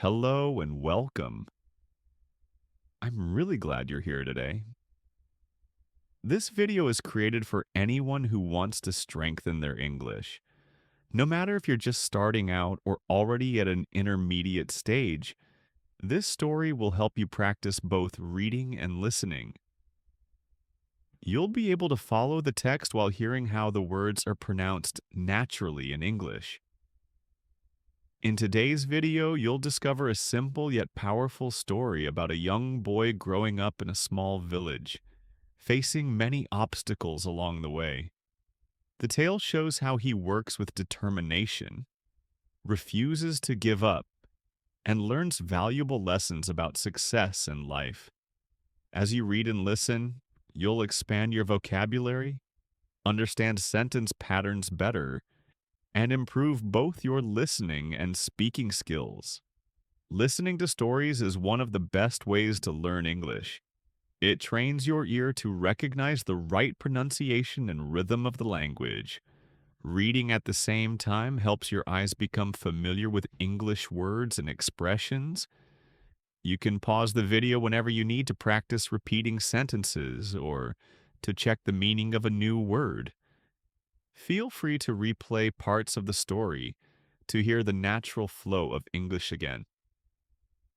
Hello and welcome. I'm really glad you're here today. This video is created for anyone who wants to strengthen their English. No matter if you're just starting out or already at an intermediate stage, this story will help you practice both reading and listening. You'll be able to follow the text while hearing how the words are pronounced naturally in English. In today's video, you'll discover a simple yet powerful story about a young boy growing up in a small village, facing many obstacles along the way. The tale shows how he works with determination, refuses to give up, and learns valuable lessons about success in life. As you read and listen, you'll expand your vocabulary, understand sentence patterns better, and improve both your listening and speaking skills. Listening to stories is one of the best ways to learn English. It trains your ear to recognize the right pronunciation and rhythm of the language. Reading at the same time helps your eyes become familiar with English words and expressions. You can pause the video whenever you need to practice repeating sentences or to check the meaning of a new word. Feel free to replay parts of the story to hear the natural flow of English again.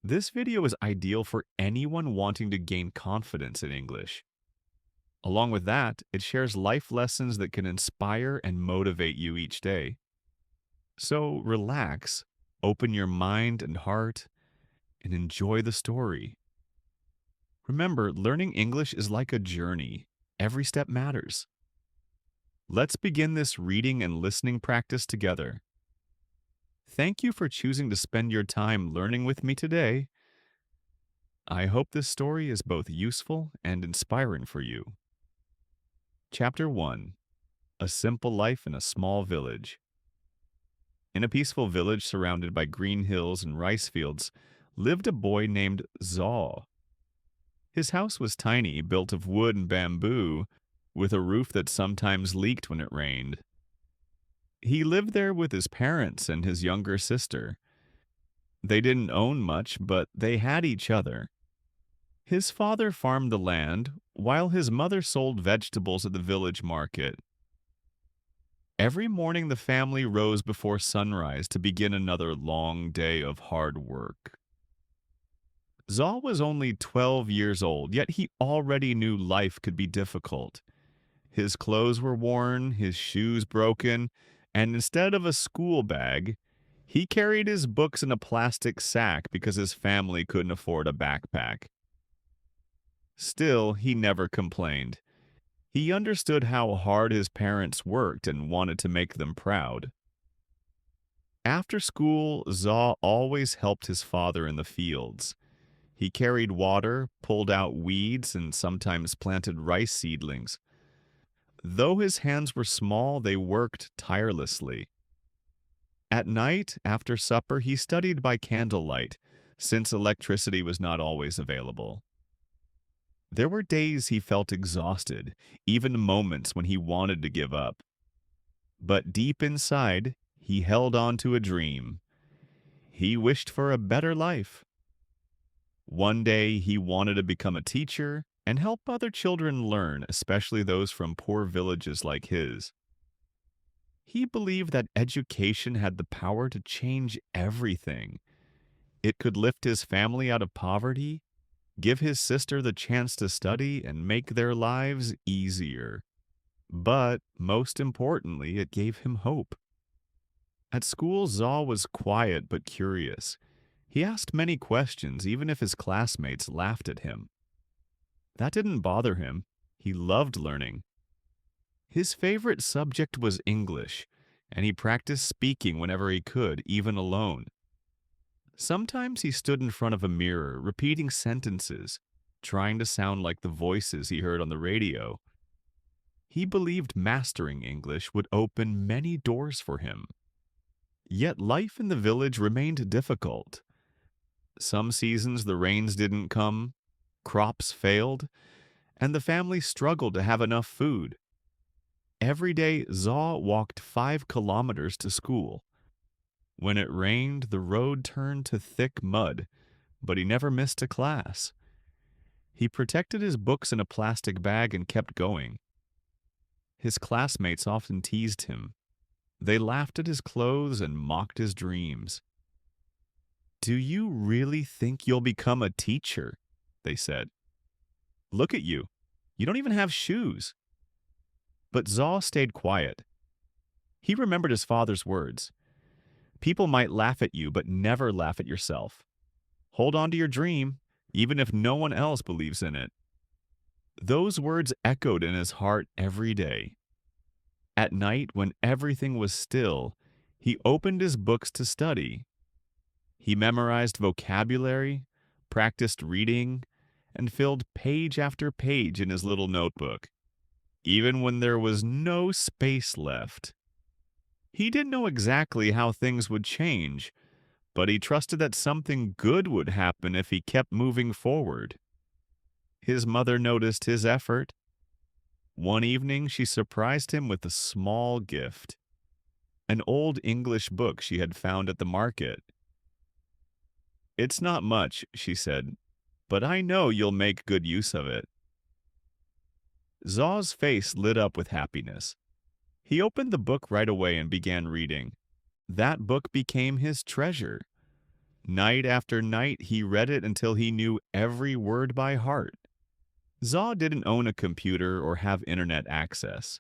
This video is ideal for anyone wanting to gain confidence in English. Along with that, it shares life lessons that can inspire and motivate you each day. So relax, open your mind and heart, and enjoy the story. Remember, learning English is like a journey. Every step matters. Let's begin this reading and listening practice together. Thank you for choosing to spend your time learning with me today. I hope this story is both useful and inspiring for you. Chapter 1. A Simple Life in a Small Village. In a peaceful village surrounded by green hills and rice fields lived a boy named Zaw. His house was tiny, built of wood and bamboo, with a roof that sometimes leaked when it rained. He lived there with his parents and his younger sister. They didn't own much, but they had each other. His father farmed the land, while his mother sold vegetables at the village market. Every morning the family rose before sunrise to begin another long day of hard work. Zal was only 12 years old, yet he already knew life could be difficult. His clothes were worn, his shoes broken, and instead of a school bag, he carried his books in a plastic sack because his family couldn't afford a backpack. Still, he never complained. He understood how hard his parents worked and wanted to make them proud. After school, Zaw always helped his father in the fields. He carried water, pulled out weeds, and sometimes planted rice seedlings. Though his hands were small, they worked tirelessly. At night, after supper, he studied by candlelight, since electricity was not always available. There were days he felt exhausted, even moments when he wanted to give up. But deep inside, he held on to a dream. He wished for a better life. One day, he wanted to become a teacher and help other children learn, especially those from poor villages like his. He believed that education had the power to change everything. It could lift his family out of poverty, give his sister the chance to study, and make their lives easier. But, most importantly, it gave him hope. At school, Zaw was quiet but curious. He asked many questions, even if his classmates laughed at him. That didn't bother him. He loved learning. His favorite subject was English, and he practiced speaking whenever he could, even alone. Sometimes he stood in front of a mirror, repeating sentences, trying to sound like the voices he heard on the radio. He believed mastering English would open many doors for him. Yet life in the village remained difficult. Some seasons the rains didn't come, crops failed, and the family struggled to have enough food. Every day, Zaw walked 5 kilometers to school. When it rained, the road turned to thick mud, but he never missed a class. He protected his books in a plastic bag and kept going. His classmates often teased him. They laughed at his clothes and mocked his dreams. "Do you really think you'll become a teacher?" they said. "Look at you. You don't even have shoes." But Zaw stayed quiet. He remembered his father's words. People might laugh at you, but never laugh at yourself. Hold on to your dream, even if no one else believes in it. Those words echoed in his heart every day. At night, when everything was still, he opened his books to study. He memorized vocabulary, practiced reading, and filled page after page in his little notebook, even when there was no space left. He didn't know exactly how things would change, but he trusted that something good would happen if he kept moving forward. His mother noticed his effort. One evening, she surprised him with a small gift, an old English book she had found at the market. "It's not much," she said, "but I know you'll make good use of it." Zaw's face lit up with happiness. He opened the book right away and began reading. That book became his treasure. Night after night, he read it until he knew every word by heart. Zaw didn't own a computer or have internet access.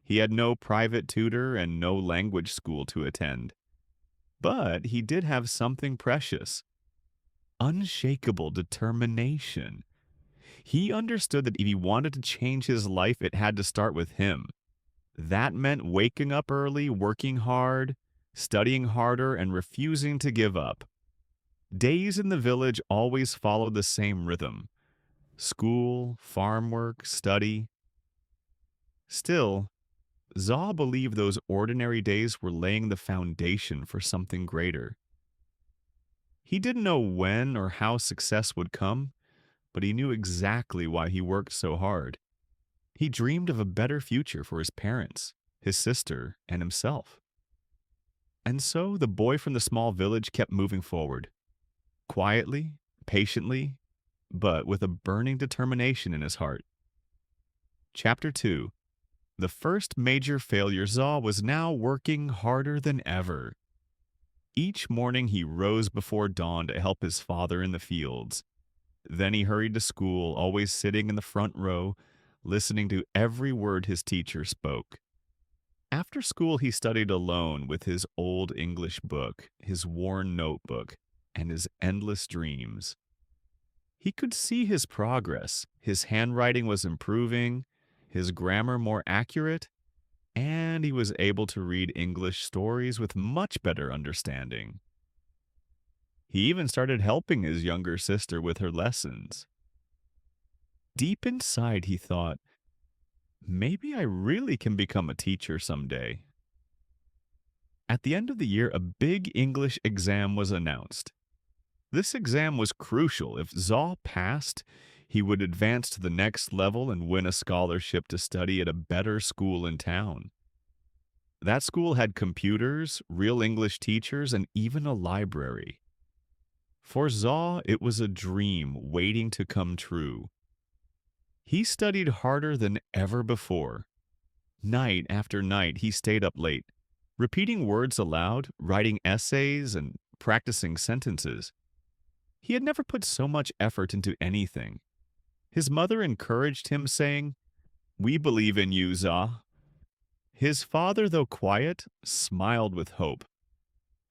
He had no private tutor and no language school to attend. But he did have something precious: unshakable determination. He understood that if he wanted to change his life, it had to start with him. That meant waking up early, working hard, studying harder, and refusing to give up. Days in the village always followed the same rhythm: school, farm work, study. Still, Zaw believed those ordinary days were laying the foundation for something greater. He didn't know when or how success would come, but he knew exactly why he worked so hard. He dreamed of a better future for his parents, his sister, and himself. And so the boy from the small village kept moving forward, quietly, patiently, but with a burning determination in his heart. Chapter 2. The first major failure. Zaw was now working harder than ever. Each morning he rose before dawn to help his father in the fields. Then he hurried to school, always sitting in the front row, listening to every word his teacher spoke. After school, he studied alone with his old English book, his worn notebook, and his endless dreams. He could see his progress. His handwriting was improving, his grammar more accurate, and he was able to read English stories with much better understanding. He even started helping his younger sister with her lessons. Deep inside, he thought, maybe I really can become a teacher someday. At the end of the year, a big English exam was announced. This exam was crucial. If Zaw passed, he would advance to the next level and win a scholarship to study at a better school in town. That school had computers, real English teachers, and even a library. For Zaw, it was a dream waiting to come true. He studied harder than ever before. Night after night, he stayed up late, repeating words aloud, writing essays, and practicing sentences. He had never put so much effort into anything. His mother encouraged him, saying, "We believe in you, Zaw." His father, though quiet, smiled with hope.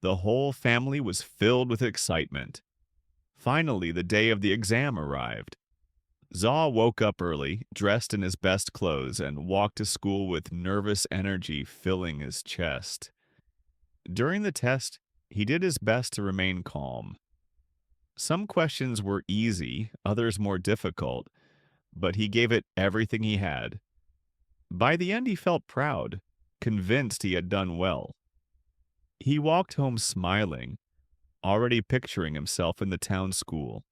The whole family was filled with excitement. Finally, the day of the exam arrived. Zaw woke up early, dressed in his best clothes, and walked to school with nervous energy filling his chest. During the test, he did his best to remain calm. Some questions were easy, others more difficult, but he gave it everything he had. By the end, he felt proud, convinced he had done well. He walked home smiling, already picturing himself in the town school,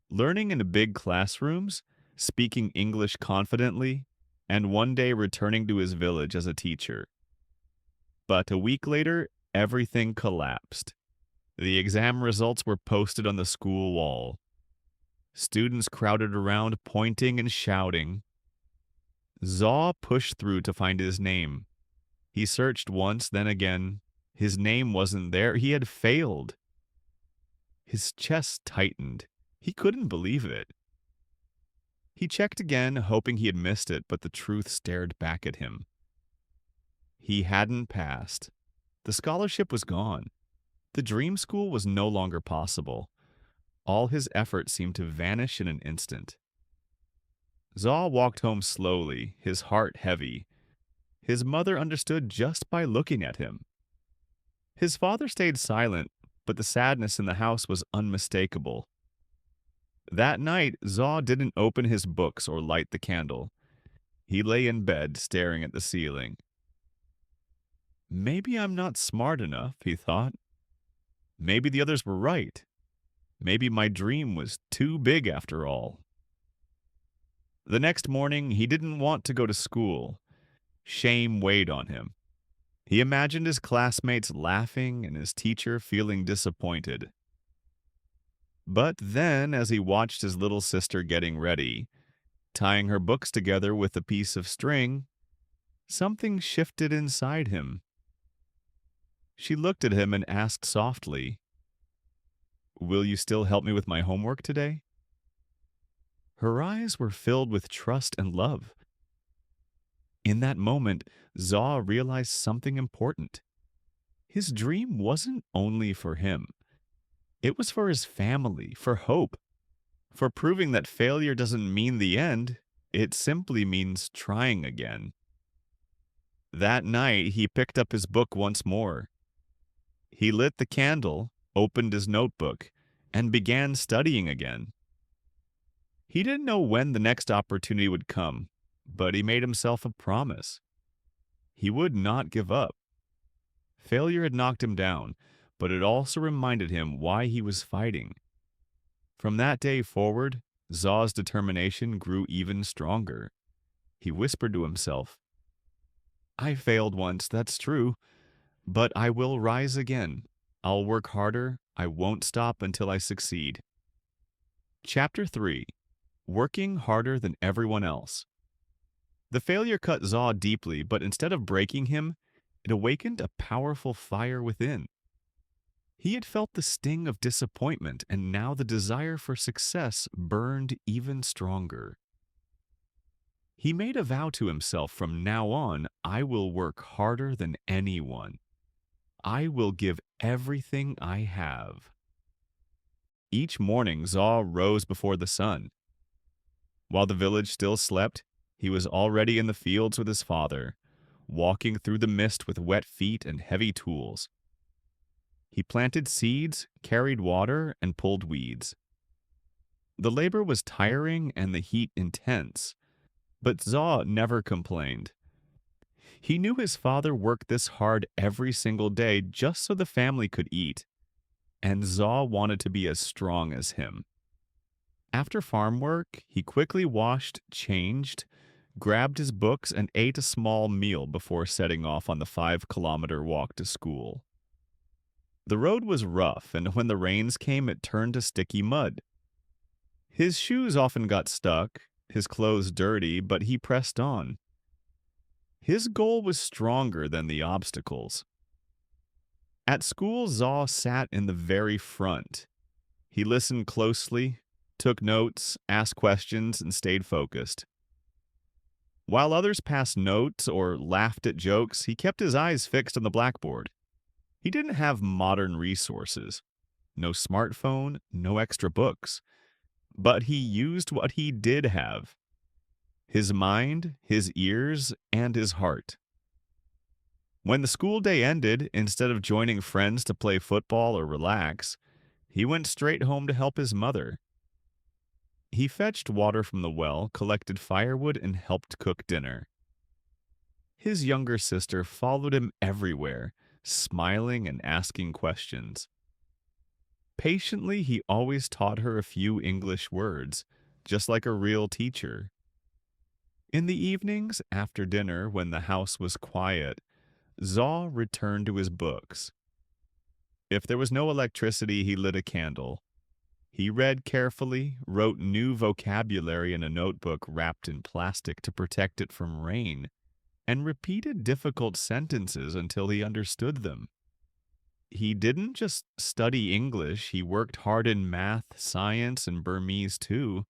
learning in big classrooms, speaking English confidently, and one day returning to his village as a teacher. But a week later, Everything collapsed. The exam results were posted on the school wall. Students crowded around, pointing and shouting. Zaw pushed through to find his name. He searched once, then again. His name wasn't there. He had failed. His chest tightened. He couldn't believe it. He checked again, hoping he had missed it, but the truth stared back at him. He hadn't passed. The scholarship was gone. The dream school was no longer possible. All his effort seemed to vanish in an instant. Zaw walked home slowly, his heart heavy. His mother understood just by looking at him. His father stayed silent, but the sadness in the house was unmistakable. That night, Zaw didn't open his books or light the candle. He lay in bed, staring at the ceiling. Maybe I'm not smart enough, he thought. Maybe the others were right. Maybe my dream was too big after all. The next morning, he didn't want to go to school. Shame weighed on him. He imagined his classmates laughing and his teacher feeling disappointed. But then, as he watched his little sister getting ready, tying her books together with a piece of string, something shifted inside him. She looked at him and asked softly, "Will you still help me with my homework today?" Her eyes were filled with trust and love. In that moment, Zaw realized something important. His dream wasn't only for him. It was for his family, for hope, for proving that failure doesn't mean the end, it simply means trying again. That night, he picked up his book once more. He lit the candle, opened his notebook, and began studying again. He didn't know when the next opportunity would come, but he made himself a promise. He would not give up. Failure had knocked him down, but it also reminded him why he was fighting. From that day forward, Zaw's determination grew even stronger. He whispered to himself, "I failed once, that's true, but I will rise again. I'll work harder. I won't stop until I succeed." Chapter 3. Working Harder Than Everyone Else. The failure cut Zaw deeply, but instead of breaking him, it awakened a powerful fire within. He had felt the sting of disappointment, and now the desire for success burned even stronger. He made a vow to himself, from now on, I will work harder than anyone. I will give everything I have. Each morning, Zaw rose before the sun. While the village still slept, he was already in the fields with his father, walking through the mist with wet feet and heavy tools. He planted seeds, carried water, and pulled weeds. The labor was tiring and the heat intense, but Zaw never complained. He knew his father worked this hard every single day just so the family could eat, and Zaw wanted to be as strong as him. After farm work, he quickly washed, changed, grabbed his books, and ate a small meal before setting off on the 5-kilometer walk to school. The road was rough, and when the rains came, it turned to sticky mud. His shoes often got stuck, his clothes dirty, but he pressed on. His goal was stronger than the obstacles. At school, Zaw sat in the very front. He listened closely, took notes, asked questions, and stayed focused. While others passed notes or laughed at jokes, he kept his eyes fixed on the blackboard. He didn't have modern resources. No smartphone, no extra books. But he used what he did have: his mind, his ears, and his heart. When the school day ended, instead of joining friends to play football or relax, he went straight home to help his mother. He fetched water from the well, collected firewood, and helped cook dinner. His younger sister followed him everywhere, smiling and asking questions. Patiently, he always taught her a few English words, just like a real teacher. In the evenings, after dinner, when the house was quiet, Zaw returned to his books. If there was no electricity, he lit a candle. He read carefully, wrote new vocabulary in a notebook wrapped in plastic to protect it from rain, and repeated difficult sentences until he understood them. He didn't just study English, he worked hard in math, science, and Burmese too.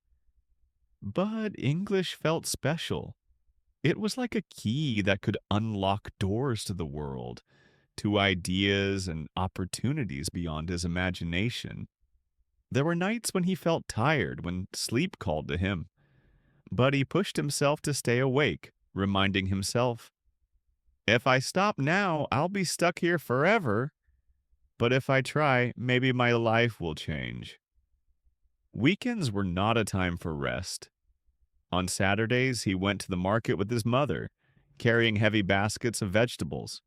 But English felt special. It was like a key that could unlock doors to the world, to ideas and opportunities beyond his imagination. There were nights when he felt tired, when sleep called to him, but he pushed himself to stay awake, reminding himself, if I stop now, I'll be stuck here forever, but if I try, maybe my life will change. Weekends were not a time for rest. On Saturdays, he went to the market with his mother, carrying heavy baskets of vegetables.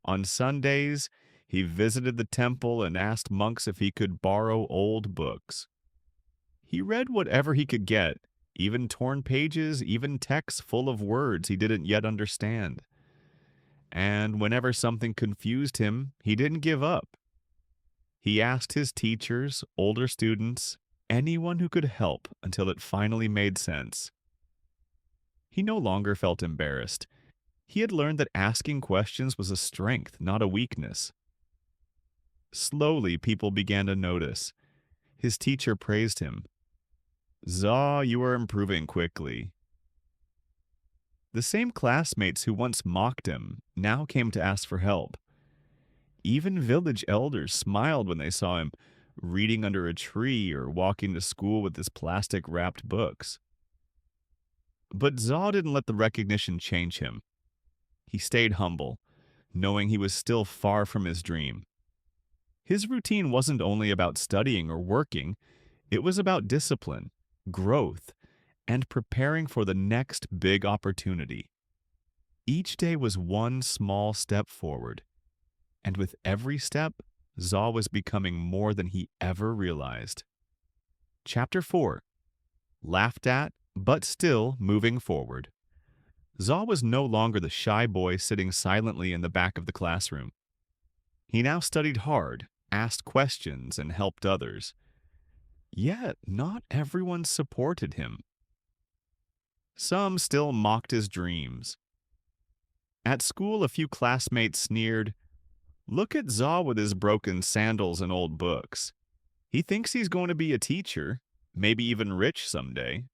On Sundays, he visited the temple and asked monks if he could borrow old books. He read whatever he could get, even torn pages, even texts full of words he didn't yet understand. And whenever something confused him, he didn't give up. He asked his teachers, older students, anyone who could help until it finally made sense. He no longer felt embarrassed. He had learned that asking questions was a strength, not a weakness. Slowly, people began to notice. His teacher praised him. Zaw, you are improving quickly. The same classmates who once mocked him now came to ask for help. Even village elders smiled when they saw him reading under a tree or walking to school with his plastic-wrapped books. But Zaw didn't let the recognition change him. He stayed humble, knowing he was still far from his dream. His routine wasn't only about studying or working, it was about discipline, growth, and preparing for the next big opportunity. Each day was one small step forward, and with every step, Zaw was becoming more than he ever realized. Chapter 4. Laughed at, but still moving forward. Zaw was no longer the shy boy sitting silently in the back of the classroom. He now studied hard, asked questions, and helped others. Yet, not everyone supported him. Some still mocked his dreams. At school, a few classmates sneered, "Look at Zaw with his broken sandals and old books. He thinks he's going to be a teacher, maybe even rich someday."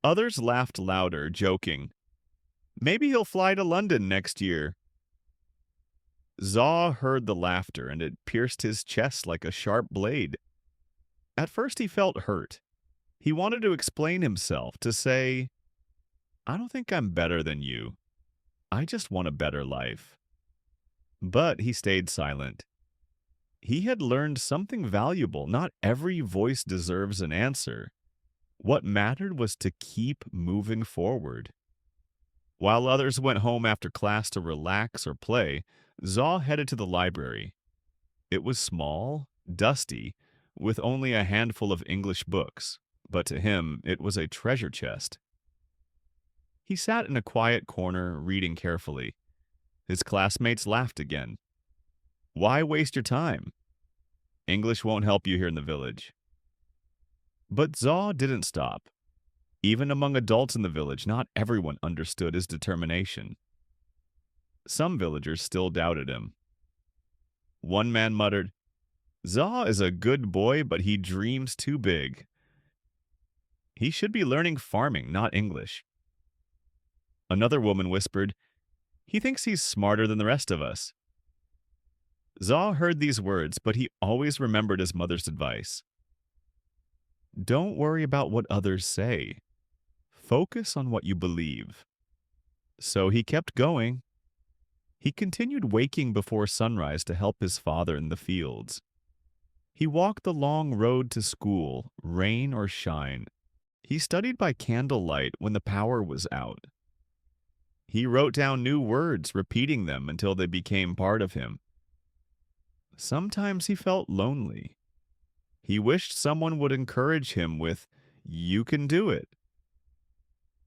Others laughed louder, joking, "Maybe he'll fly to London next year." Zaw heard the laughter, and it pierced his chest like a sharp blade. At first he felt hurt. He wanted to explain himself, to say, "I don't think I'm better than you. I just want a better life." But he stayed silent. He had learned something valuable. Not every voice deserves an answer. What mattered was to keep moving forward. While others went home after class to relax or play, Zaw headed to the library. It was small, dusty, with only a handful of English books, but to him it was a treasure chest. He sat in a quiet corner, reading carefully. His classmates laughed again. "Why waste your time? English won't help you here in the village." But Zaw didn't stop. Even among adults in the village, not everyone understood his determination. Some villagers still doubted him. One man muttered, "Zaw is a good boy, but he dreams too big. He should be learning farming, not English." Another woman whispered, "He thinks he's smarter than the rest of us." Zaw heard these words, but he always remembered his mother's advice. Don't worry about what others say. Focus on what you believe. So he kept going. He continued waking before sunrise to help his father in the fields. He walked the long road to school, rain or shine. He studied by candlelight when the power was out. He wrote down new words, repeating them until they became part of him. Sometimes he felt lonely. He wished someone would encourage him with, "You can do it."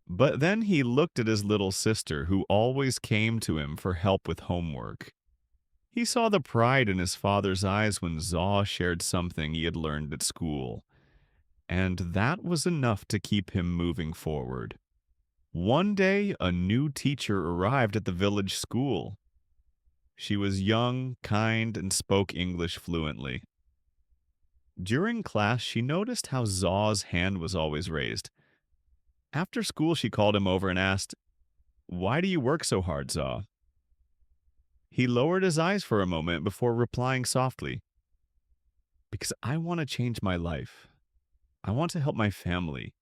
But then he looked at his little sister, who always came to him for help with homework. He saw the pride in his father's eyes when Zaw shared something he had learned at school, and that was enough to keep him moving forward. One day, a new teacher arrived at the village school. She was young, kind, and spoke English fluently. During class, she noticed how Zaw's hand was always raised. After school, she called him over and asked, "Why do you work so hard, Zaw?" He lowered his eyes for a moment before replying softly, "Because I want to change my life. I want to help my family,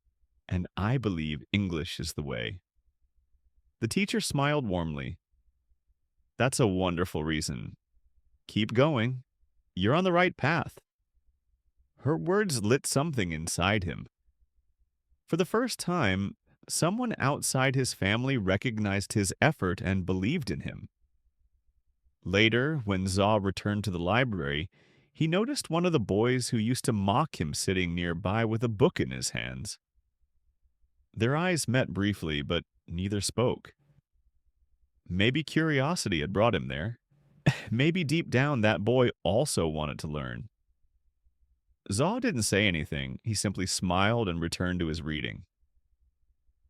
and I believe English is the way." The teacher smiled warmly. "That's a wonderful reason. Keep going. You're on the right path." Her words lit something inside him. For the first time, someone outside his family recognized his effort and believed in him. Later, when Zaw returned to the library, he noticed one of the boys who used to mock him sitting nearby with a book in his hands. Their eyes met briefly, but neither spoke. Maybe curiosity had brought him there. Maybe deep down that boy also wanted to learn. Zaw didn't say anything. He simply smiled and returned to his reading.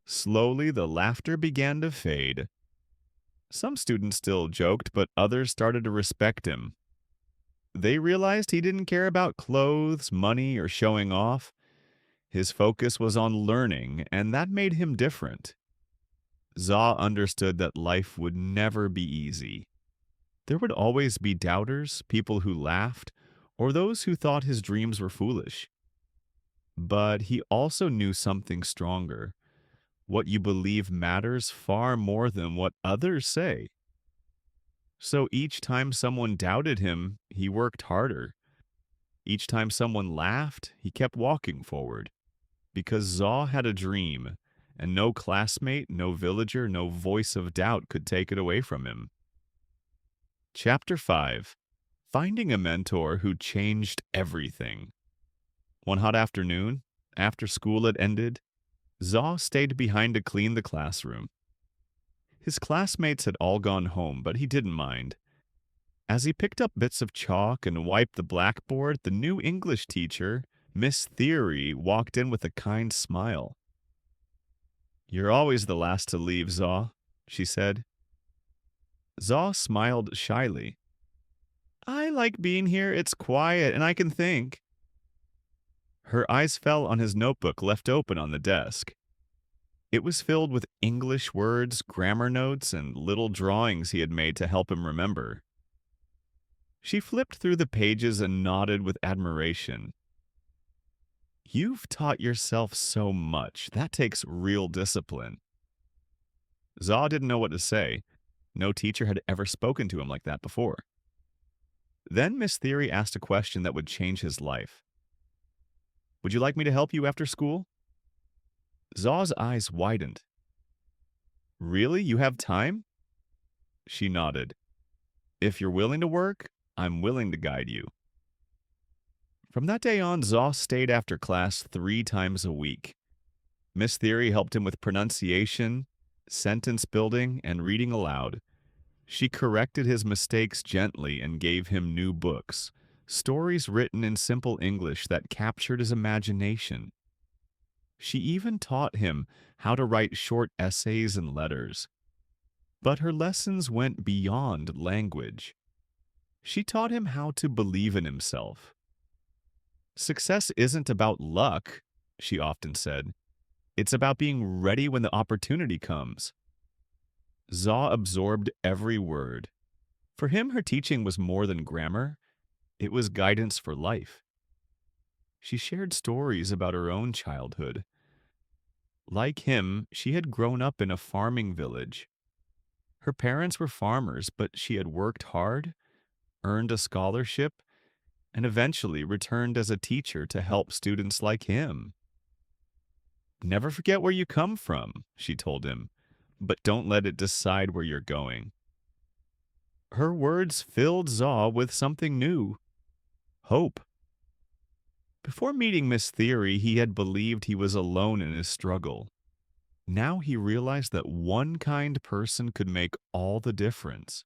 Slowly, the laughter began to fade. Some students still joked, but others started to respect him. They realized he didn't care about clothes, money, or showing off. His focus was on learning, and that made him different. Zaw understood that life would never be easy. There would always be doubters, people who laughed, or those who thought his dreams were foolish. But he also knew something stronger. What you believe matters far more than what others say. So each time someone doubted him, he worked harder. Each time someone laughed, he kept walking forward. Because Zaw had a dream, and no classmate, no villager, no voice of doubt could take it away from him. Chapter 5. Finding a mentor who changed everything. One hot afternoon, after school had ended, Zaw stayed behind to clean the classroom. His classmates had all gone home, but he didn't mind. As he picked up bits of chalk and wiped the blackboard, the new English teacher, Miss Theory, walked in with a kind smile. "You're always the last to leave, Zaw," she said. Zaw smiled shyly. "I like being here. It's quiet, and I can think." Her eyes fell on his notebook left open on the desk. It was filled with English words, grammar notes, and little drawings he had made to help him remember. She flipped through the pages and nodded with admiration. "You've taught yourself so much. That takes real discipline." Zaw didn't know what to say. No teacher had ever spoken to him like that before. Then Miss Theory asked a question that would change his life. "Would you like me to help you after school?" Zaw's eyes widened. "Really? You have time?" She nodded. "If you're willing to work, I'm willing to guide you." From that day on, Zaw stayed after class 3 times a week. Miss Theory helped him with pronunciation, sentence building, and reading aloud. She corrected his mistakes gently and gave him new books, stories written in simple English that captured his imagination. She even taught him how to write short essays and letters. But her lessons went beyond language. She taught him how to believe in himself. "Success isn't about luck," she often said. "It's about being ready when the opportunity comes." Zaw absorbed every word. For him, her teaching was more than grammar. It was guidance for life. She shared stories about her own childhood. Like him, she had grown up in a farming village. Her parents were farmers, but she had worked hard, earned a scholarship, and eventually returned as a teacher to help students like him. "Never forget where you come from," she told him, "but don't let it decide where you're going." Her words filled Zaw with something new: hope. Before meeting Miss Theory, he had believed he was alone in his struggle. Now he realized that one kind person could make all the difference.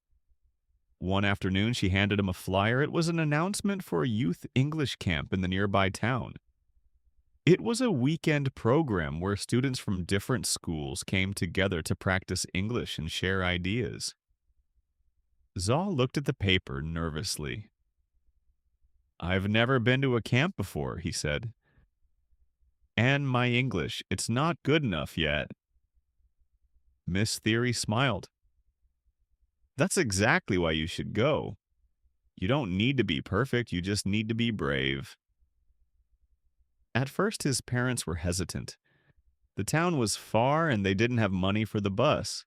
One afternoon, she handed him a flyer. It was an announcement for a youth English camp in the nearby town. It was a weekend program where students from different schools came together to practice English and share ideas. Zal looked at the paper nervously. "I've never been to a camp before," he said. "And my English, it's not good enough yet." Miss Theory smiled. "That's exactly why you should go. You don't need to be perfect, you just need to be brave." At first, his parents were hesitant. The town was far and they didn't have money for the bus.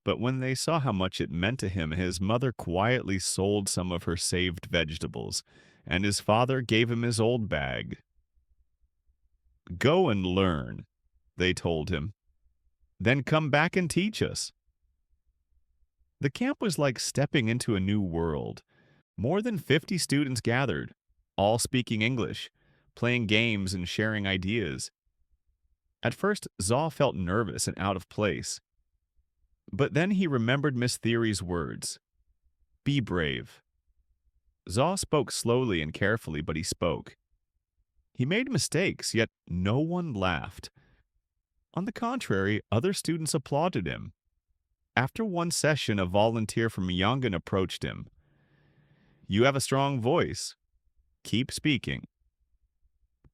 But when they saw how much it meant to him, his mother quietly sold some of her saved vegetables, and his father gave him his old bag. "Go and learn," they told him. "Then come back and teach us." The camp was like stepping into a new world. More than 50 students gathered, all speaking English, playing games and sharing ideas. At first, Zal felt nervous and out of place. But then he remembered Miss Theory's words. "Be brave." Zal spoke slowly and carefully, but he spoke. He made mistakes, yet no one laughed. On the contrary, other students applauded him. After one session, a volunteer from Yangon approached him. "You have a strong voice. Keep speaking."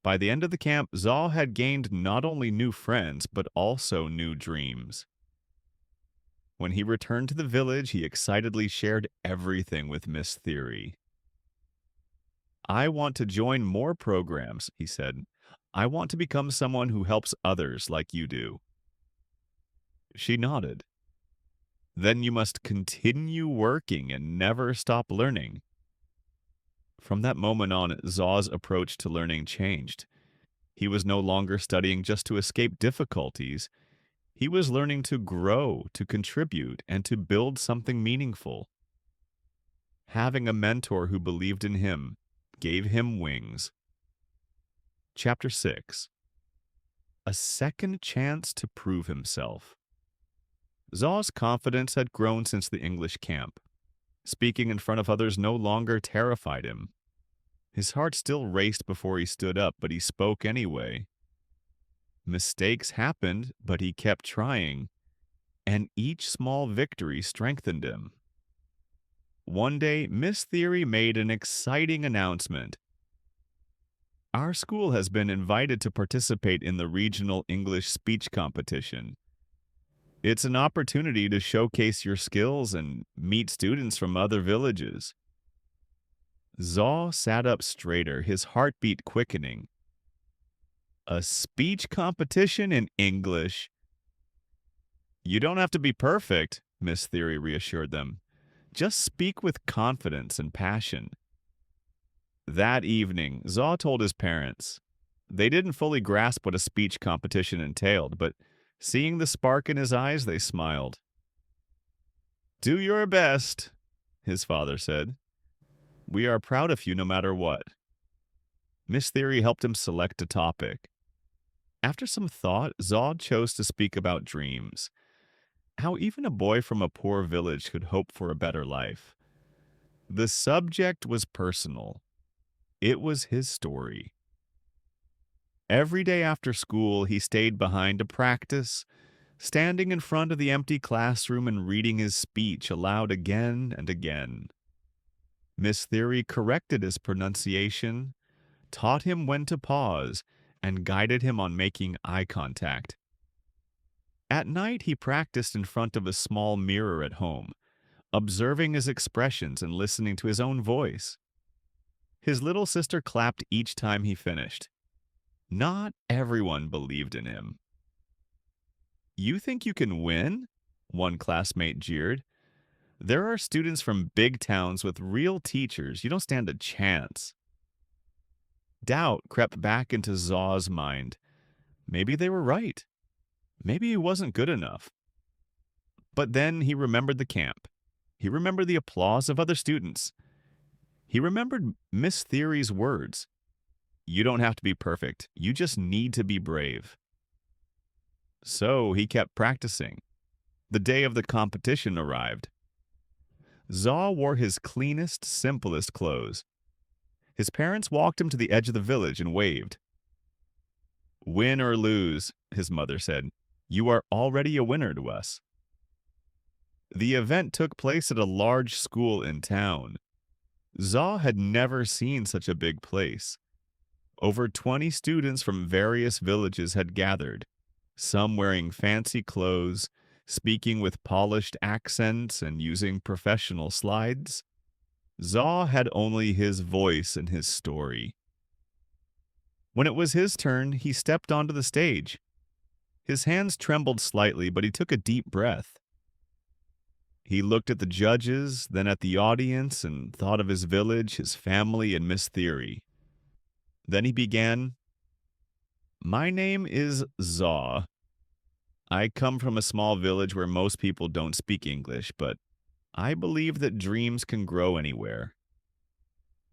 By the end of the camp, Zal had gained not only new friends, but also new dreams. When he returned to the village, he excitedly shared everything with Miss Theory. "I want to join more programs," he said. "I want to become someone who helps others like you do." She nodded. "Then you must continue working and never stop learning." From that moment on, Zal's approach to learning changed. He was no longer studying just to escape difficulties. He was learning to grow, to contribute, and to build something meaningful. Having a mentor who believed in him gave him wings. Chapter 6. A second chance to prove himself. Zal's confidence had grown since the English camp. Speaking in front of others no longer terrified him. His heart still raced before he stood up, but he spoke anyway. Mistakes happened, but he kept trying, and each small victory strengthened him. One day, Miss Theory made an exciting announcement. "Our school has been invited to participate in the regional English speech competition. It's an opportunity to showcase your skills and meet students from other villages." Zal sat up straighter, his heartbeat quickening. "A speech competition in English?" "You don't have to be perfect," Miss Theory reassured them. "Just speak with confidence and passion." That evening, Zal told his parents. They didn't fully grasp what a speech competition entailed, but seeing the spark in his eyes, they smiled. "Do your best," his father said. "We are proud of you no matter what." Miss Theory helped him select a topic. After some thought, Zal chose to speak about dreams. How even a boy from a poor village could hope for a better life. The subject was personal. It was his story. Every day after school, he stayed behind to practice, standing in front of the empty classroom and reading his speech aloud again and again. Miss Theory corrected his pronunciation, taught him when to pause, and guided him on making eye contact. At night, he practiced in front of a small mirror at home, observing his expressions and listening to his own voice. His little sister clapped each time he finished. Not everyone believed in him. "You think you can win?" one classmate jeered. "There are students from big towns with real teachers. You don't stand a chance." Doubt crept back into Zal's mind. Maybe they were right. Maybe he wasn't good enough. But then he remembered the camp. He remembered the applause of other students. He remembered Miss Theory's words. "You don't have to be perfect. You just need to be brave." So he kept practicing. The day of the competition arrived. Zaw wore his cleanest, simplest clothes. His parents walked him to the edge of the village and waved. "Win or lose," his mother said, "you are already a winner to us." The event took place at a large school in town. Zaw had never seen such a big place. Over 20 students from various villages had gathered, some wearing fancy clothes, speaking with polished accents, and using professional slides. Zaw had only his voice and his story. When it was his turn, he stepped onto the stage. His hands trembled slightly, but he took a deep breath. He looked at the judges, then at the audience, and thought of his village, his family, and Miss Theory. Then he began, "My name is Zaw. I come from a small village where most people don't speak English, but I believe that dreams can grow anywhere."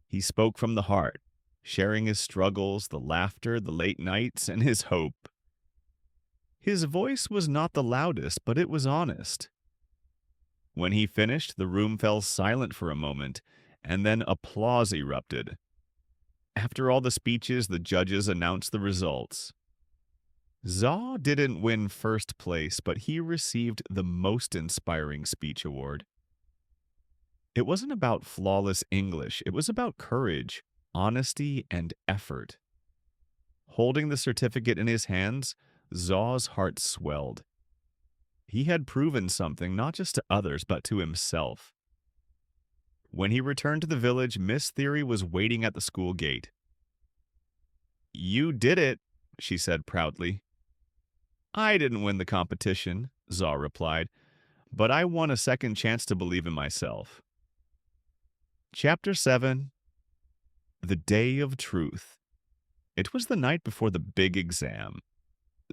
He spoke from the heart, sharing his struggles, the laughter, the late nights, and his hope. His voice was not the loudest, but it was honest. When he finished, the room fell silent for a moment, and then applause erupted. After all the speeches, the judges announced the results. Zaw didn't win first place, but he received the Most Inspiring Speech Award. It wasn't about flawless English, it was about courage, honesty, and effort. Holding the certificate in his hands, Zaw's heart swelled. He had proven something not just to others, but to himself. When he returned to the village, Miss Theory was waiting at the school gate. "You did it," she said proudly. "I didn't win the competition," Zaw replied, "but I won a second chance to believe in myself." Chapter 7. The Day of Truth. It was the night before the big exam.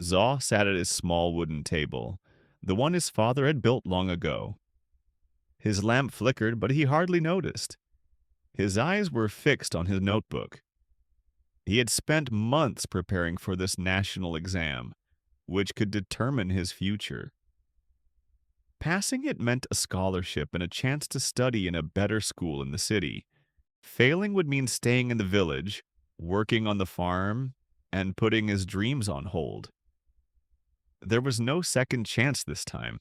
Zaw sat at his small wooden table, the one his father had built long ago. His lamp flickered, but he hardly noticed. His eyes were fixed on his notebook. He had spent months preparing for this national exam, which could determine his future. Passing it meant a scholarship and a chance to study in a better school in the city. Failing would mean staying in the village, working on the farm, and putting his dreams on hold. There was no second chance this time.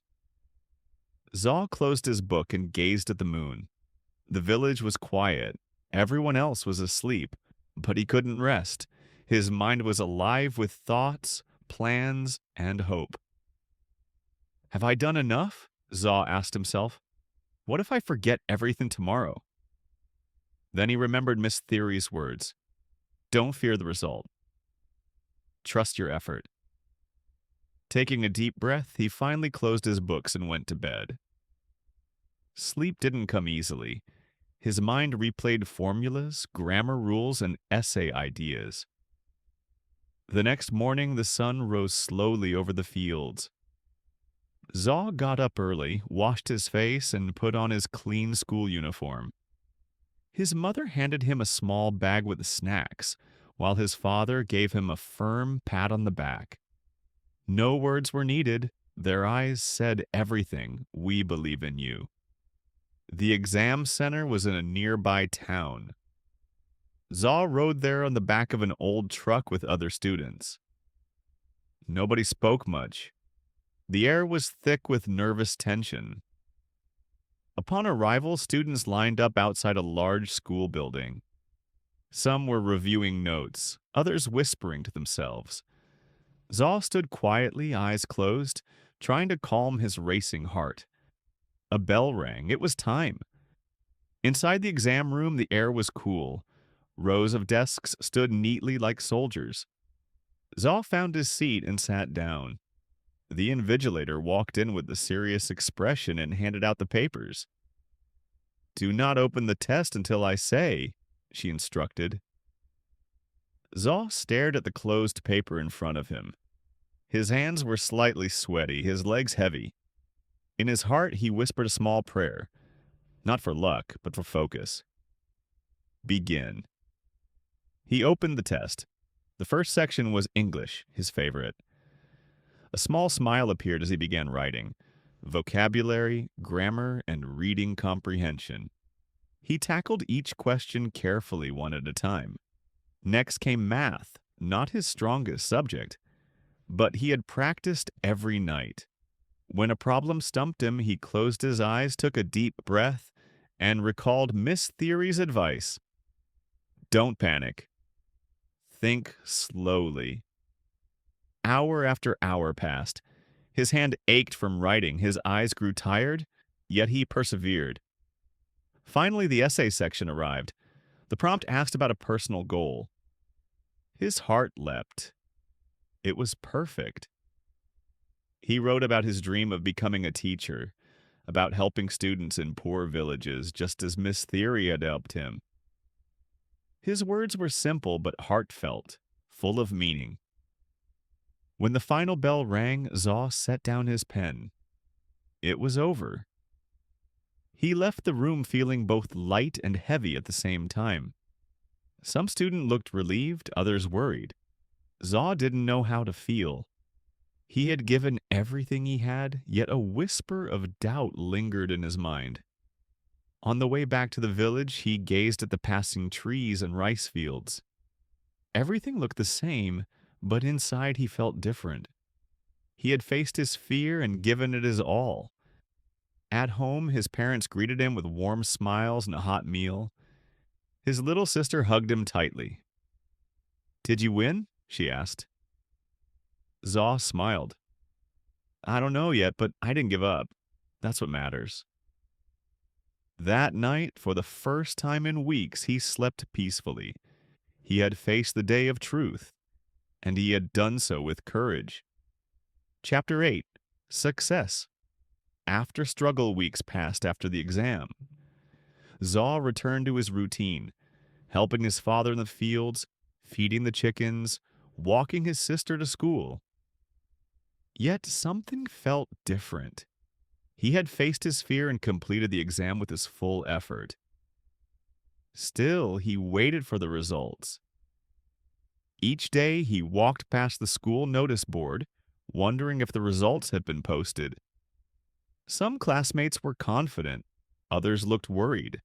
Zaw closed his book and gazed at the moon. The village was quiet. Everyone else was asleep, but he couldn't rest. His mind was alive with thoughts, plans, and hope. "Have I done enough?" Zaw asked himself. "What if I forget everything tomorrow?" Then he remembered Miss Theory's words. "Don't fear the result. Trust your effort." Taking a deep breath, he finally closed his books and went to bed. Sleep didn't come easily. His mind replayed formulas, grammar rules, and essay ideas. The next morning, the sun rose slowly over the fields. Zaw got up early, washed his face, and put on his clean school uniform. His mother handed him a small bag with snacks, while his father gave him a firm pat on the back. No words were needed. Their eyes said everything. "We believe in you." The exam center was in a nearby town. Zaw rode there on the back of an old truck with other students. Nobody spoke much. The air was thick with nervous tension. Upon arrival, students lined up outside a large school building. Some were reviewing notes, others whispering to themselves. Zaw stood quietly, eyes closed, trying to calm his racing heart. A bell rang. It was time. Inside the exam room, the air was cool. Rows of desks stood neatly like soldiers. Zaw found his seat and sat down. The invigilator walked in with a serious expression and handed out the papers. "Do not open the test until I say," she instructed. Zaw stared at the closed paper in front of him. His hands were slightly sweaty, his legs heavy. In his heart, he whispered a small prayer, not for luck, but for focus. "Begin." He opened the test. The first section was English, his favorite. A small smile appeared as he began writing. vocabulary, grammar, and reading comprehension. He tackled each question carefully one at a time. Next came math, not his strongest subject, but he had practiced every night. When a problem stumped him, he closed his eyes, took a deep breath, and recalled Miss Theory's advice. Don't panic. Think slowly. Hour after hour passed. His hand ached from writing, his eyes grew tired, yet he persevered. Finally, the essay section arrived. The prompt asked about a personal goal. His heart leapt. It was perfect. He wrote about his dream of becoming a teacher, about helping students in poor villages, just as Miss Theory had helped him. His words were simple but heartfelt, full of meaning. When the final bell rang, Zaw set down his pen. It was over. He left the room feeling both light and heavy at the same time. Some students looked relieved, others worried. Zaw didn't know how to feel. He had given everything he had, yet a whisper of doubt lingered in his mind. On the way back to the village, he gazed at the passing trees and rice fields. Everything looked the same, but inside he felt different. He had faced his fear and given it his all. At home, his parents greeted him with warm smiles and a hot meal. His little sister hugged him tightly. "Did you win?" she asked. Zaw smiled. "I don't know yet, but I didn't give up. That's what matters." That night, for the first time in weeks, he slept peacefully. He had faced the day of truth, and he had done so with courage. Chapter 8. Success. After struggle weeks passed after the exam, Zaw returned to his routine, helping his father in the fields, feeding the chickens, walking his sister to school. Yet something felt different. He had faced his fear and completed the exam with his full effort. Still, he waited for the results. Each day, he walked past the school notice board, wondering if the results had been posted. Some classmates were confident, others looked worried.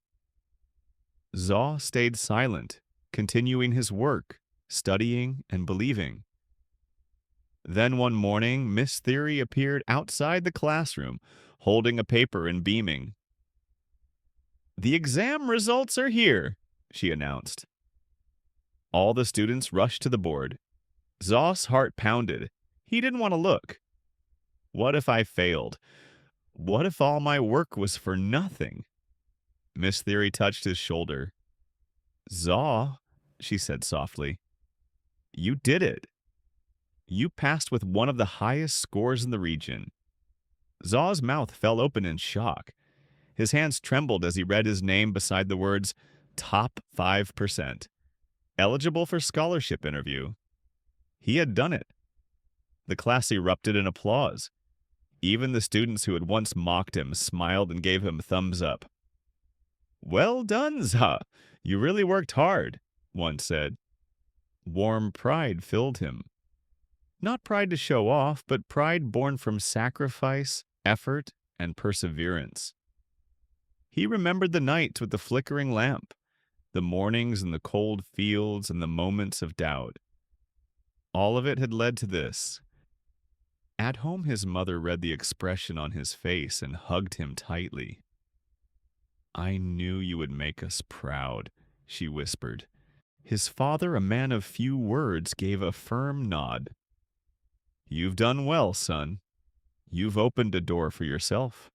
Zaw stayed silent, continuing his work, studying and believing. Then one morning, Miss Theory appeared outside the classroom, holding a paper and beaming. "The exam results are here," she announced. All the students rushed to the board. Zaw's heart pounded. He didn't want to look. What if I failed? What if all my work was for nothing? Miss Theory touched his shoulder. "Zaw," she said softly, "you did it. You passed with one of the highest scores in the region." Zaw's mouth fell open in shock. His hands trembled as he read his name beside the words, "Top 5%. Eligible for scholarship interview." He had done it. The class erupted in applause. Even the students who had once mocked him smiled and gave him thumbs up. "Well done, Zaw. You really worked hard," one said. Warm pride filled him. Not pride to show off, but pride born from sacrifice, effort, and perseverance. He remembered the nights with the flickering lamp, the mornings in the cold fields, and the moments of doubt. All of it had led to this. At home, his mother read the expression on his face and hugged him tightly. "I knew you would make us proud," she whispered. His father, a man of few words, gave a firm nod. "You've done well, son. You've opened a door for yourself."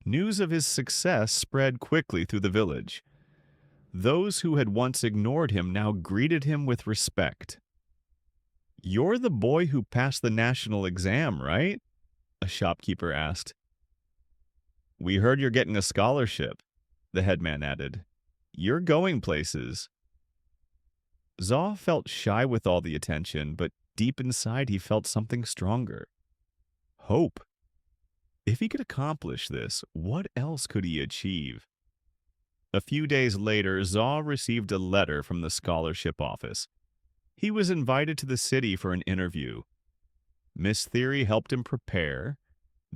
News of his success spread quickly through the village. Those who had once ignored him now greeted him with respect. "You're the boy who passed the national exam, right?" a shopkeeper asked. "We heard you're getting a scholarship," the headman added. "You're going places." Zaw felt shy with all the attention, but deep inside he felt something stronger. Hope. If he could accomplish this, what else could he achieve? A few days later, Zaw received a letter from the scholarship office. He was invited to the city for an interview. Miss Theory helped him prepare.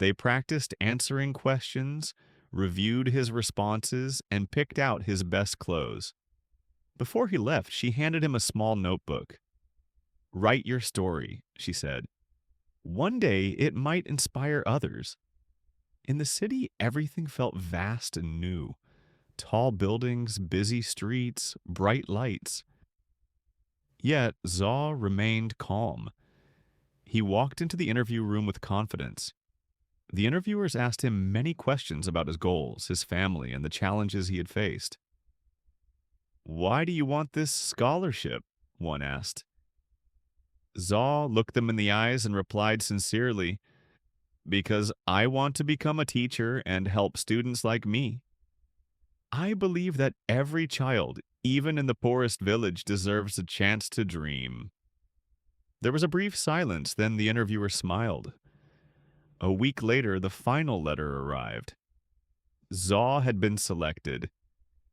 They practiced answering questions, reviewed his responses, and picked out his best clothes. Before he left, she handed him a small notebook. "Write your story," she said. "One day it might inspire others." In the city, everything felt vast and new. Tall buildings, busy streets, bright lights. Yet Zaw remained calm. He walked into the interview room with confidence. The interviewers asked him many questions about his goals, his family, and the challenges he had faced. "Why do you want this scholarship?" one asked. Zaw looked them in the eyes and replied sincerely, "Because I want to become a teacher and help students like me. I believe that every child, even in the poorest village, deserves a chance to dream." There was a brief silence, then the interviewer smiled. A week later, the final letter arrived. Zaw had been selected.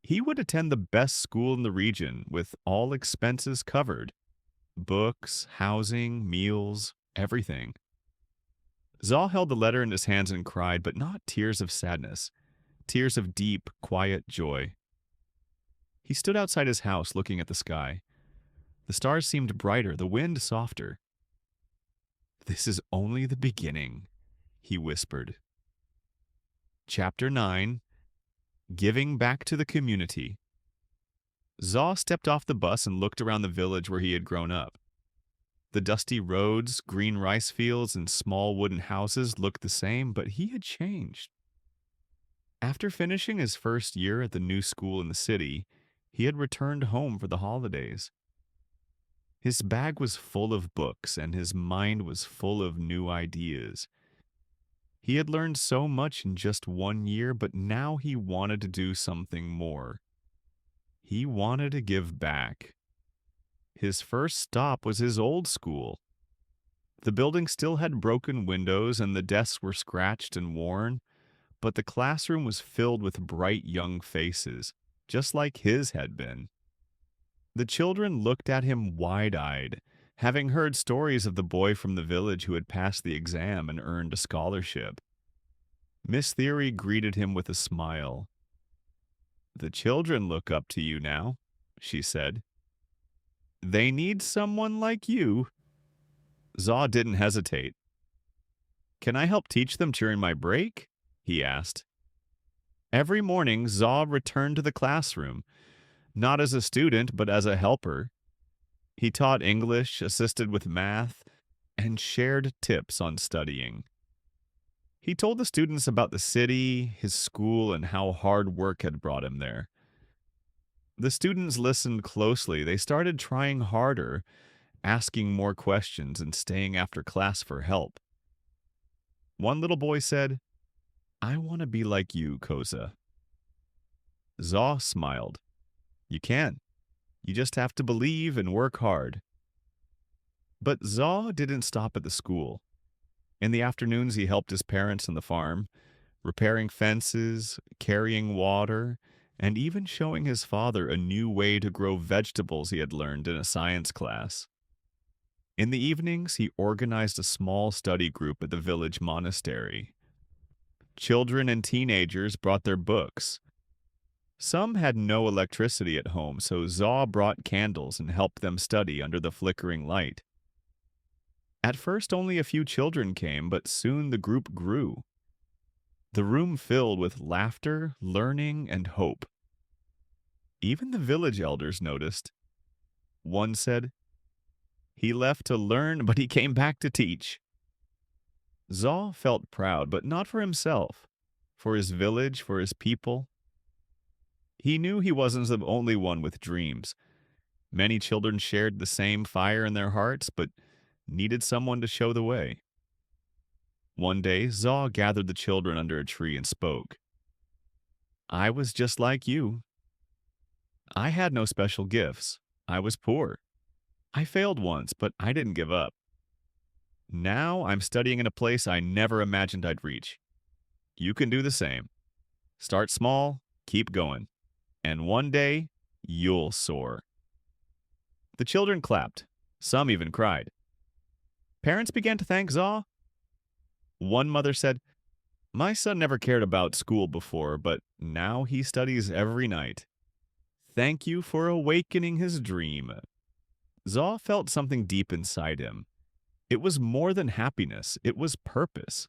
He would attend the best school in the region with all expenses covered: books, housing, meals, everything. Zaw held the letter in his hands and cried, but not tears of sadness, tears of deep, quiet joy. He stood outside his house looking at the sky. The stars seemed brighter, the wind softer. "This is only the beginning," he whispered. Chapter 9: Giving Back to the Community. Zaw stepped off the bus and looked around the village where he had grown up. The dusty roads, green rice fields, and small wooden houses looked the same, but he had changed. After finishing his first year at the new school in the city, he had returned home for the holidays. His bag was full of books, and his mind was full of new ideas. He had learned so much in just 1 year, but now he wanted to do something more. He wanted to give back. His first stop was his old school. The building still had broken windows and the desks were scratched and worn, but the classroom was filled with bright young faces, just like his had been. The children looked at him wide-eyed, having heard stories of the boy from the village who had passed the exam and earned a scholarship. Miss Theory greeted him with a smile. "The children look up to you now," she said. "They need someone like you." Zaw didn't hesitate. "Can I help teach them during my break?" he asked. Every morning, Zaw returned to the classroom, not as a student, but as a helper. He taught English, assisted with math, and shared tips on studying. He told the students about the city, his school, and how hard work had brought him there. The students listened closely. They started trying harder, asking more questions, and staying after class for help. One little boy said, "I want to be like you, Koza." Zaw smiled. "You can. You just have to believe and work hard." But Zaw didn't stop at the school. In the afternoons, he helped his parents on the farm, repairing fences, carrying water, and even showing his father a new way to grow vegetables he had learned in a science class. In the evenings, he organized a small study group at the village monastery. Children and teenagers brought their books. Some had no electricity at home, so Zaw brought candles and helped them study under the flickering light. At first, only a few children came, but soon the group grew. The room filled with laughter, learning, and hope. Even the village elders noticed. One said, "He left to learn, but he came back to teach." Zaw felt proud, but not for himself, for his village, for his people. He knew he wasn't the only one with dreams. Many children shared the same fire in their hearts, but needed someone to show the way. One day, Zaw gathered the children under a tree and spoke. "I was just like you. I had no special gifts. I was poor. I failed once, but I didn't give up. Now I'm studying in a place I never imagined I'd reach. You can do the same. Start small, keep going, and one day you'll soar." The children clapped. Some even cried. Parents began to thank Zaw. One mother said, My son never cared about school before, but now he studies every night. Thank you for awakening his dream. Zaw felt something deep inside him. It was more than happiness, it was purpose.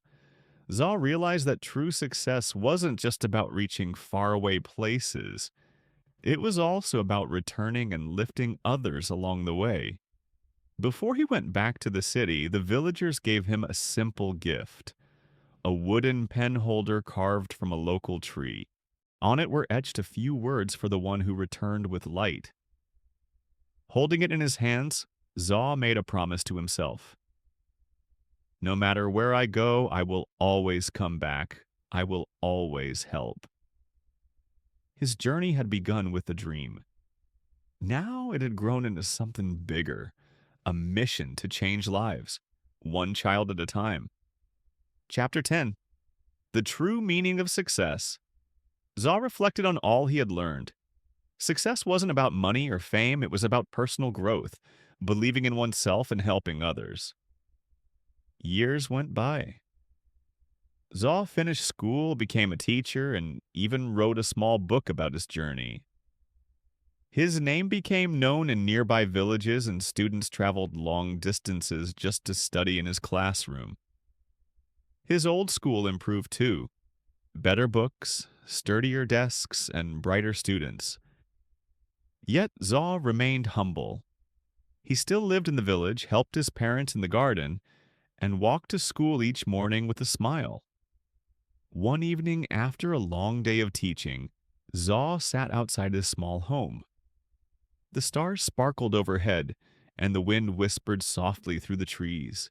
Zaw realized that true success wasn't just about reaching faraway places, it was also about returning and lifting others along the way. Before he went back to the city, the villagers gave him a simple gift, a wooden pen holder carved from a local tree. On it were etched a few words for the one who returned with light. Holding it in his hands, Zaw made a promise to himself. No matter where I go, I will always come back. I will always help. His journey had begun with a dream. Now it had grown into something bigger, a mission to change lives, one child at a time. Chapter 10: The True Meaning of Success. Zaw reflected on all he had learned. Success wasn't about money or fame, it was about personal growth, believing in oneself and helping others. Years went by. Zaw finished school, became a teacher, and even wrote a small book about his journey. His name became known in nearby villages, and students traveled long distances just to study in his classroom. His old school improved too. Better books, sturdier desks, and brighter students. Yet Zaw remained humble. He still lived in the village, helped his parents in the garden, and walked to school each morning with a smile. One evening after a long day of teaching, Zaw sat outside his small home. The stars sparkled overhead, and the wind whispered softly through the trees.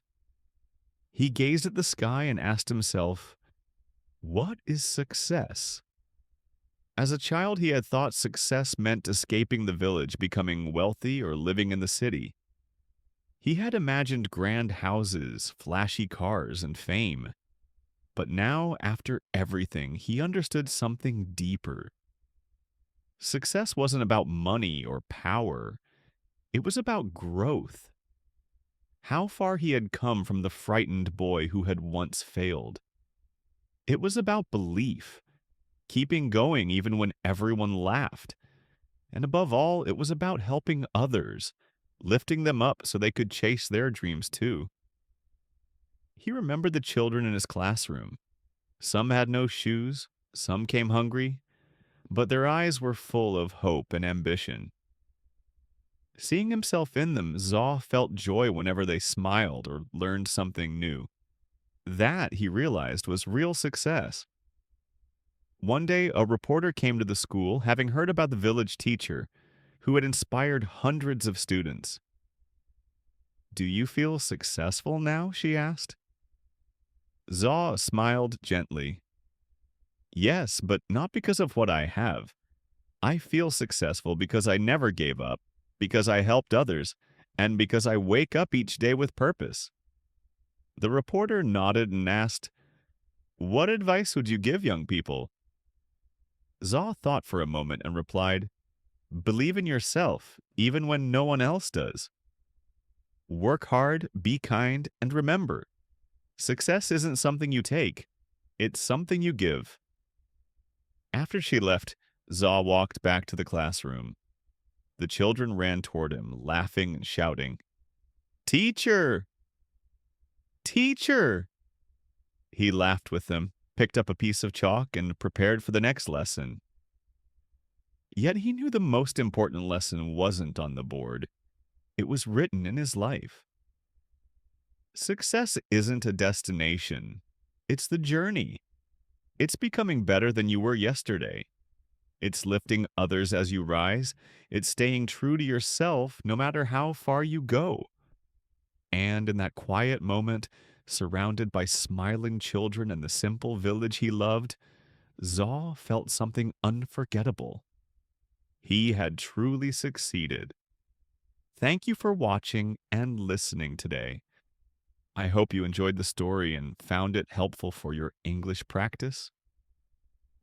He gazed at the sky and asked himself, "What is success?" As a child, he had thought success meant escaping the village, becoming wealthy, or living in the city. He had imagined grand houses, flashy cars, and fame. But now, after everything, he understood something deeper. Success wasn't about money or power, it was about growth. How far he had come from the frightened boy who had once failed. It was about belief, keeping going even when everyone laughed. And above all, it was about helping others, lifting them up so they could chase their dreams too. He remembered the children in his classroom. Some had no shoes, some came hungry, but their eyes were full of hope and ambition. Seeing himself in them, Zaw felt joy whenever they smiled or learned something new. That, he realized, was real success. One day, a reporter came to the school, having heard about the village teacher, who had inspired hundreds of students. "Do you feel successful now?" she asked. Zaw smiled gently. "Yes, but not because of what I have. I feel successful because I never gave up, because I helped others, and because I wake up each day with purpose." The reporter nodded and asked, "What advice would you give young people?" Zaw thought for a moment and replied, "Believe in yourself, even when no one else does. Work hard, be kind, and remember, success isn't something you take, it's something you give." After she left, Zaw walked back to the classroom. The children ran toward him, laughing and shouting, "Teacher! Teacher!" He laughed with them, picked up a piece of chalk, and prepared for the next lesson. Yet he knew the most important lesson wasn't on the board. It was written in his life. Success isn't a destination. It's the journey. It's becoming better than you were yesterday. It's lifting others as you rise. It's staying true to yourself no matter how far you go. And in that quiet moment, surrounded by smiling children and the simple village he loved, Zaw felt something unforgettable. He had truly succeeded. Thank you for watching and listening today. I hope you enjoyed the story and found it helpful for your English practice.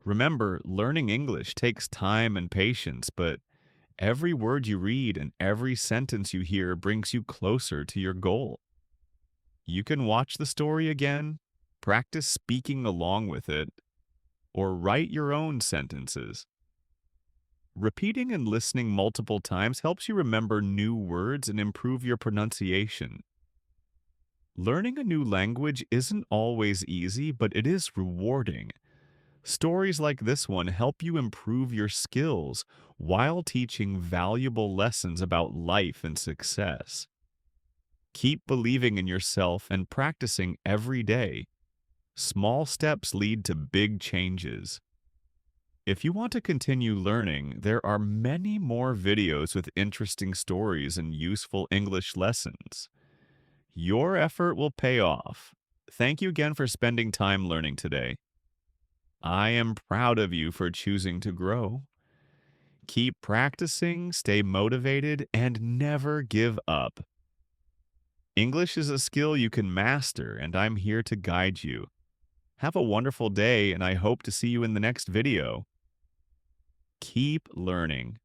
Remember, learning English takes time and patience, but every word you read and every sentence you hear brings you closer to your goal. You can watch the story again, Practice speaking along with it, or write your own sentences. Repeating and listening multiple times helps you remember new words and improve your pronunciation. Learning a new language isn't always easy, but it is rewarding. Stories like this one help you improve your skills while teaching valuable lessons about life and success. Keep believing in yourself and practicing every day. Small steps lead to big changes. If you want to continue learning, there are many more videos with interesting stories and useful English lessons. Your effort will pay off. Thank you again for spending time learning today. I am proud of you for choosing to grow. Keep practicing, stay motivated, and never give up. English is a skill you can master, and I'm here to guide you. Have a wonderful day, and I hope to see you in the next video. Keep learning.